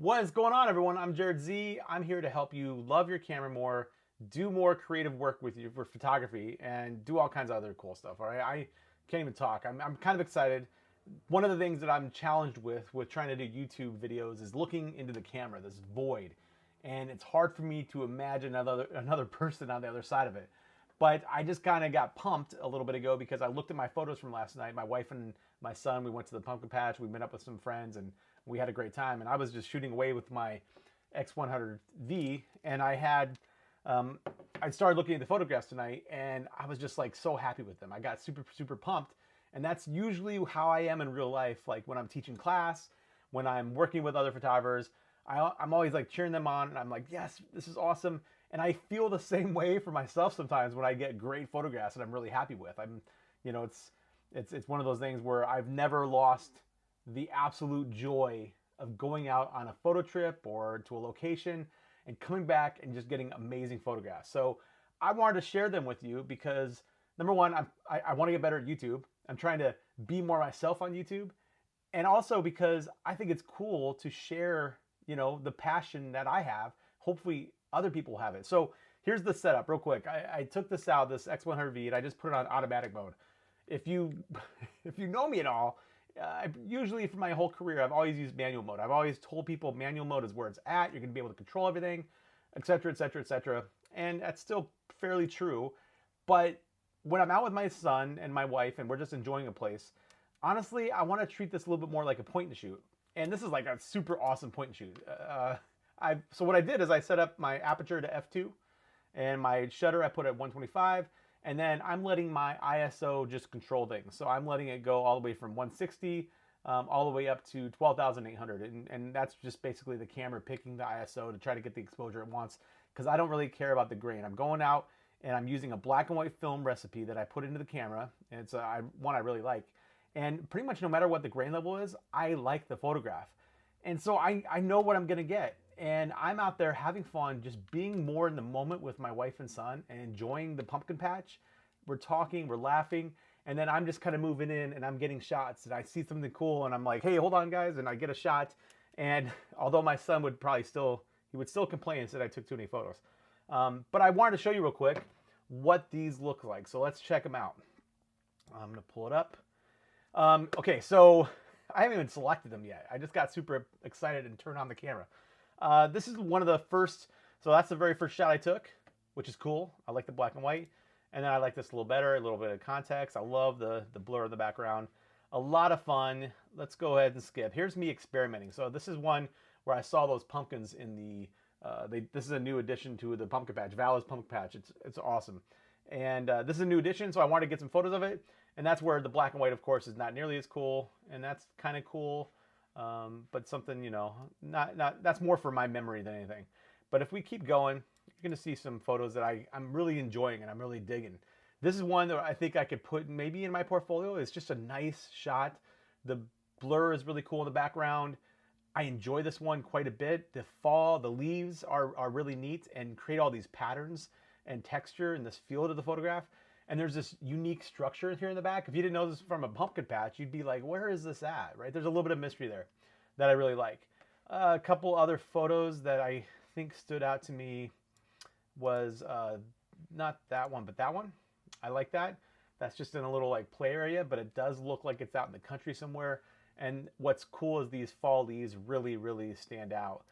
What is going on, everyone? I'm Jerred Z. I'm here to help you love your camera more, do more creative work with you for photography, and do all kinds of other cool stuff. All right, I can't even talk. I'm kind of excited. One of the things that I'm challenged with trying to do YouTube videos is looking into the camera, this void, and it's hard for me to imagine another person on the other side of it. But I just kind of got pumped a little bit ago because I looked at my photos from last night. My wife and my son, we went to the pumpkin patch. We met up with some friends and we had a great time. And I was just shooting away with my X100v, and I started looking at the photographs tonight, and I was just like so happy with them. I got super pumped, and that's usually how I am in real life. Like when I'm teaching class, when I'm working with other photographers, I'm always like cheering them on, and I'm like, yes, this is awesome. And I feel the same way for myself sometimes when I get great photographs that I'm really happy with. It's one of those things where I've never lost the absolute joy of going out on a photo trip or to a location and coming back and just getting amazing photographs. So I wanted to share them with you because number one, I want to get better at YouTube. I'm trying to be more myself on YouTube. And also because I think it's cool to share, the passion that I have. Hopefully other people have it. So here's the setup real quick. I took this out, this X100v, and I just put it on automatic mode. If you know me at all, usually for my whole career, I've always used manual mode. I've always told people manual mode is where it's at. You're going to be able to control everything, etc., etc., etc. And that's still fairly true. But when I'm out with my son and my wife and we're just enjoying a place, honestly, I want to treat this a little bit more like a point and shoot. And this is like a super awesome point and shoot. So what I did is I set up my aperture to f2 and my shutter I put at 125. And then I'm letting my ISO just control things. So I'm letting it go all the way from 160 all the way up to 12,800. And that's just basically the camera picking the ISO to try to get the exposure it wants, because I don't really care about the grain. I'm going out and I'm using a black and white film recipe that I put into the camera. And it's one I really like. And pretty much no matter what the grain level is, I like the photograph. And so I know what I'm going to get. And I'm out there having fun, just being more in the moment with my wife and son and enjoying the pumpkin patch. We're talking, we're laughing, and then I'm just kind of moving in and I'm getting shots and I see something cool and I'm like, hey, hold on guys, and I get a shot. And although my son would probably still complain and said I took too many photos. But I wanted to show you real quick what these look like. So let's check them out. I'm gonna pull it up. Okay, so I haven't even selected them yet. I just got super excited and turned on the camera. This is one of the first, so that's the very first shot I took, which is cool. I like the black and white. And then I like this a little better, a little bit of context. I love the blur in the background. A lot of fun. Let's go ahead and skip. Here's me experimenting. So this is one where I saw those pumpkins in the, this is a new addition to the pumpkin patch, Vala's pumpkin patch. It's awesome. And this is a new addition, so I wanted to get some photos of it. And that's where the black and white, of course, is not nearly as cool. And that's kind of cool. But something, that's more for my memory than anything. But if we keep going, you're going to see some photos that I'm really enjoying and I'm really digging. This is one that I think I could put maybe in my portfolio. It's just a nice shot. The blur is really cool in the background. I enjoy this one quite a bit. The fall, the leaves are really neat and create all these patterns and texture and this feel to the photograph. And there's this unique structure here in the back. If you didn't know this from a pumpkin patch, you'd be like, where is this at, right? There's a little bit of mystery there that I really like. A couple other photos that I think stood out to me was not that one, but that one. I like that. That's just in a little like play area, but it does look like it's out in the country somewhere. And what's cool is these fall leaves really stand out.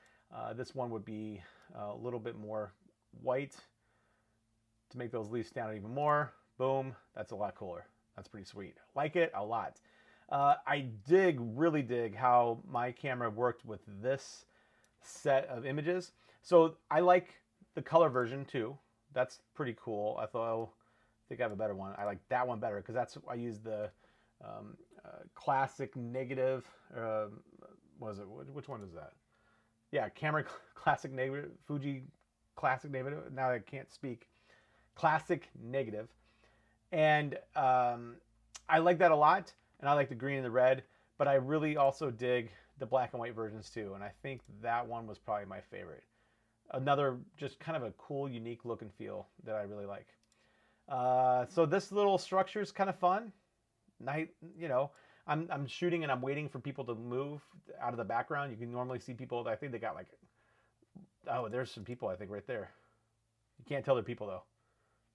This one would be a little bit more white to make those leaves stand out even more. Boom, that's a lot cooler. That's pretty sweet. Like it a lot. I really dig how my camera worked with this set of images. So I like the color version too. That's pretty cool. I think I have a better one. I like that one better because I use the classic negative. What is it? Which one is that? Yeah, camera classic negative. Fuji classic negative. Now I can't speak. Classic negative. And I like that a lot, and I like the green and the red, but I really also dig the black and white versions too, and I think that one was probably my favorite. Another just kind of a cool, unique look and feel that I really like. So this little structure is kind of fun. I'm shooting and I'm waiting for people to move out of the background. You can normally see people. I think they got like, oh, there's some people I think right there. You can't tell they're people though.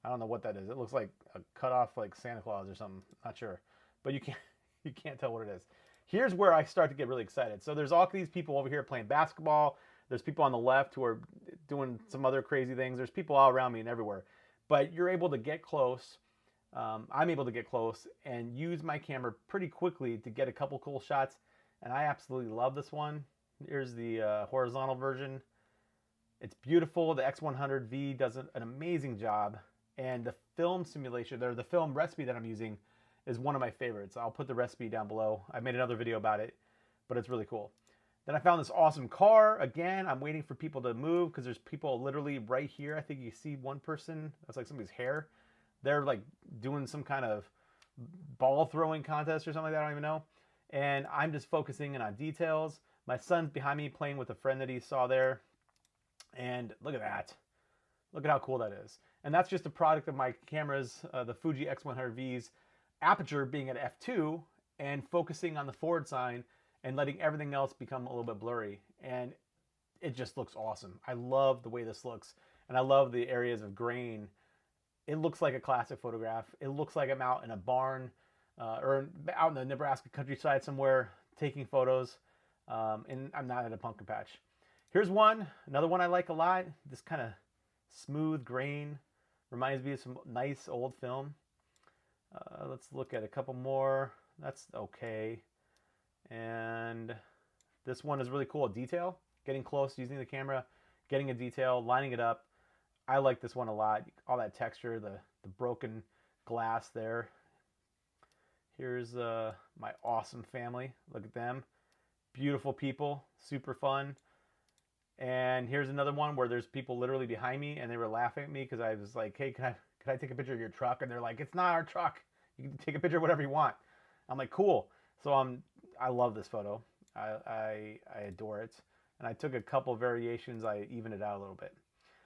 I don't know what that is. It looks like a cut off like Santa Claus or something. Not sure, but you can't tell what it is. Here's where I start to get really excited. So there's all these people over here playing basketball. There's people on the left who are doing some other crazy things. There's people all around me and everywhere. But you're able to get close. I'm able to get close and use my camera pretty quickly to get a couple cool shots. And I absolutely love this one. Here's the horizontal version. It's beautiful. The X100v does an amazing job. And the film simulation, or the film recipe that I'm using, is one of my favorites. I'll put the recipe down below. I made another video about it, but it's really cool. Then I found this awesome car. Again, I'm waiting for people to move because there's people literally right here. I think you see one person. That's like somebody's hair. They're like doing some kind of ball throwing contest or something like that. I don't even know. And I'm just focusing in on details. My son's behind me playing with a friend that he saw there. And look at that. Look at how cool that is. And that's just a product of my cameras, the Fuji X100V's aperture being at f2 and focusing on the forward sign and letting everything else become a little bit blurry. And it just looks awesome. I love the way this looks. And I love the areas of grain. It looks like a classic photograph. It looks like I'm out in a barn or out in the Nebraska countryside somewhere taking photos. And I'm not at a pumpkin patch. Here's another one I like a lot. This kind of smooth grain reminds me of some nice old film. Let's look at a couple more. That's okay. And this one is really cool. Detail, getting close, using the camera, getting a detail, lining it up. I like this one a lot. All that texture, the broken glass there. Here's my awesome family. Look at them. Beautiful people, super fun. And here's another one where there's people literally behind me and they were laughing at me because I was like, hey, can I take a picture of your truck? And they're like, it's not our truck. You can take a picture of whatever you want. I'm like, cool. So I love this photo. I adore it. And I took a couple variations. I evened it out a little bit.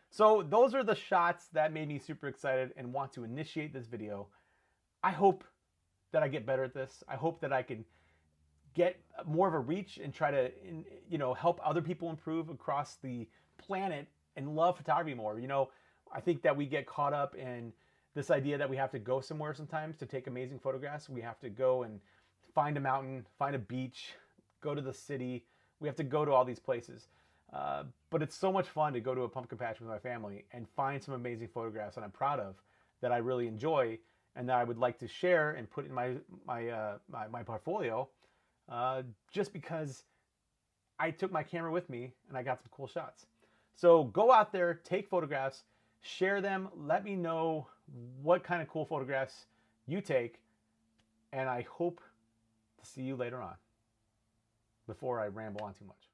So those are the shots that made me super excited and want to initiate this video. I hope that I get better at this. I hope that I can get more of a reach and try to, help other people improve across the planet and love photography more. I think that we get caught up in this idea that we have to go somewhere sometimes to take amazing photographs. We have to go and find a mountain, find a beach, go to the city. We have to go to all these places. But it's so much fun to go to a pumpkin patch with my family and find some amazing photographs that I'm proud of, that I really enjoy, and that I would like to share and put in my portfolio, just because I took my camera with me and I got some cool shots. So go out there, take photographs, share them. Let me know what kind of cool photographs you take, and I hope to see you later on before I ramble on too much.